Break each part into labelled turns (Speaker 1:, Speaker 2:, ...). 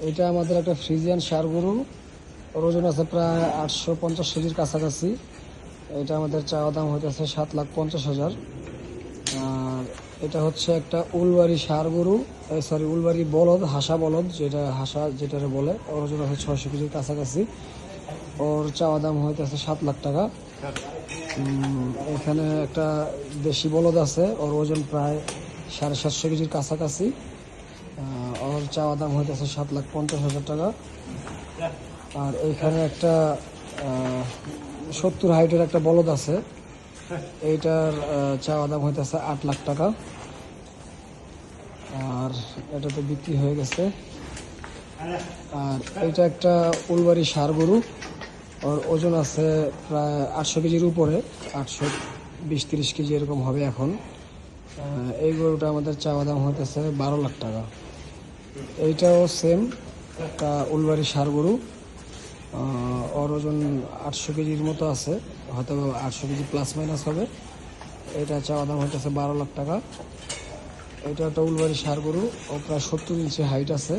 Speaker 1: এটা আমাদের একটা ফ্রিজিয়ান ষাঁড় গরু, ওর ওজন আছে প্রায় 850 কেজির কাছাকাছি। এটা আমাদের চাওয়া দাম হইতেছে 7,50,000। আর এটা হচ্ছে একটা উলবাড়ি ষাঁড় গরু, সরি উলবাড়ি বলদ, হাসা বলদ, যেটারে বলে। ওর ওজন আছে 600 কেজির কাছাকাছি। ওর চাওয়া দাম হইতেছে 7 লাখ টাকা। এখানে একটা দেশি বলদ আছে, ওর ওজন প্রায় 750 কেজির কাছাকাছি। ওর চাওয়া দাম হইতেছে 7,50,000 টাকা। আর এইখানে একটা 70 হাইটের একটা বলদ আছে, এইটার চাওয়া দাম হইতেছে 8 লাখ টাকা। আর এটা তো বিক্রি হয়ে গেছে। আর এটা একটা উলবাড়ি ষাঁড় গরু, ওর ওজন আছে প্রায় 800 কেজির উপরে, 820-30 কেজি এরকম হবে এখন। এই গরুটা আমাদের চাওয়া দাম হইতেছে 12 লাখ টাকা। এইটাও সেম একটা উলবাড়ি ষাঁড় গরু, ওর ওজন 800 কেজির মতো আছে, হয়তো 800 কেজি প্লাস মাইনাস হবে। এটা চাওয়া দাম হইতেছে 12 লাখ টাকা। এটা একটা উলবাড়ি ষাঁড় গরু, ও প্রায় 70 ইঞ্চি হাইট আছে।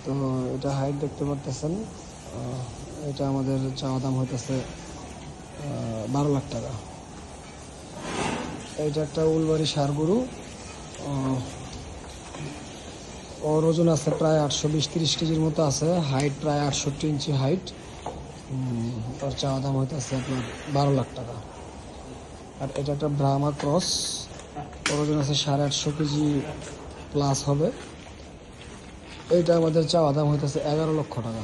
Speaker 1: তো এটা হাইট দেখতে পারতেছেন। এটা আমাদের চাওয়া দাম হইতেছে 12 লাখ টাকা। এইটা একটা উলবাড়ি ষাঁড় গরু, ওর ওজন আছে প্রায় 820-30 কেজির মতো আছে, হাইট প্রায় 68 ইঞ্চি হাইট। ওর চাওয়া দাম হইতেছে আপনার 12 লাখ টাকা। আর এটা একটা ব্রাহ্মা ক্রস, ওর ওজন আছে 850 কেজি প্লাস হবে। এইটা আমাদের চাওয়া দাম হইতেছে 11 লক্ষ টাকা।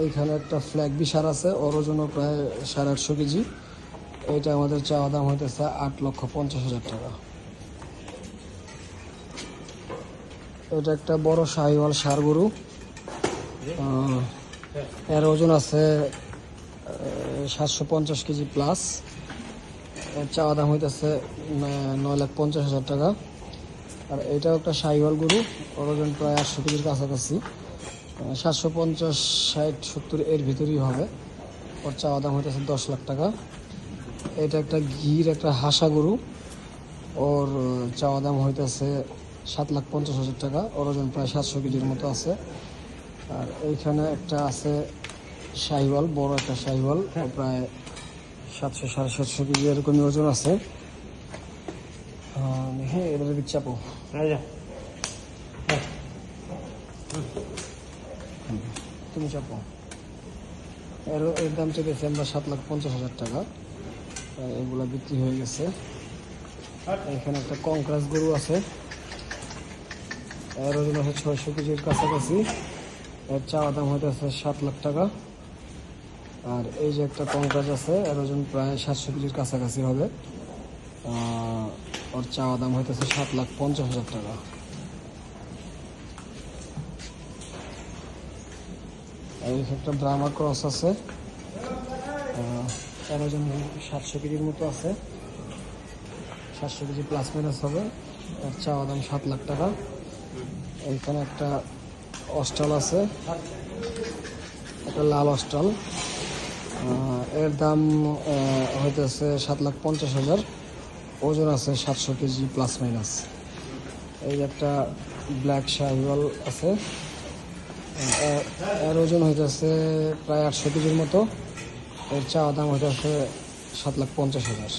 Speaker 1: এইখানে একটা ফ্ল্যাগ বিশার আছে, ওর ওজনও প্রায় 850 কেজি। এইটা আমাদের চাওয়া দাম হইতেছে 8,50,000 টাকা। এটা একটা বড় শাহিওয়াল ষাঁড় গরু, এর ওজন আছে 750 কেজি প্লাস। এর চাওয়া দাম হইতেছে 9,50,000 টাকা। আর এটাও একটা শাহিওয়াল গরু, ওর ওজন প্রায় 800 কেজির কাছাকাছি, 750, 60, 70 এর ভিতরেই হবে। ওর চাওয়া দাম হইতেছে 10 লাখ টাকা। এটা একটা ঘির একটা হাসা গরু, ওর চাওয়া দাম হইতেছে 7,50,000 টাকা। ওর ওজন প্রায় 700 কেজির মতো আছে। আর এইখানে একটা আছে শাহিওয়াল, বড় একটা শাহিওয়াল, প্রায় 700-750 কেজি এরকমই ওজন আছে। হ্যাঁ, এটার চাপো, তুমি চাপো। এর দাম চেয়েছি আমরা 7,50,000 টাকা। এগুলা বিক্রি হয়ে গেছে। এখানে একটা কংক্রাস গরু আছে, এর ওজন আছে 600 কেজির কাছাকাছি। এর চাওয়া দাম হইতেছে 7 লাখ টাকা। আর এই যে একটা কংক্রাস আছে, এর ওজন প্রায় 700 কেজির কাছাকাছি হবে। ওর চাওয়া দাম হইতেছে 7,50,000 টাকা। এই একটা ব্রাহ্মা ক্রস আছে, এর ওজন 700 কেজির মতো আছে, 700 কেজি প্লাস মাইনাস হবে। এর চাওয়া দাম 7 লাখ টাকা। এইখানে একটা অস্ট্রাল আছে, একটা লাল অস্ট্রাল, এর দাম হইতেছে 7,50,000। ওজন আছে 700 কেজি প্লাস মাইনাস। এই একটা ব্ল্যাক শাহিওয়াল আছে, এর ওজন হইতেছে প্রায় 800 কেজির মতো। এর চাওয়া দাম হইতেছে 7,50,000।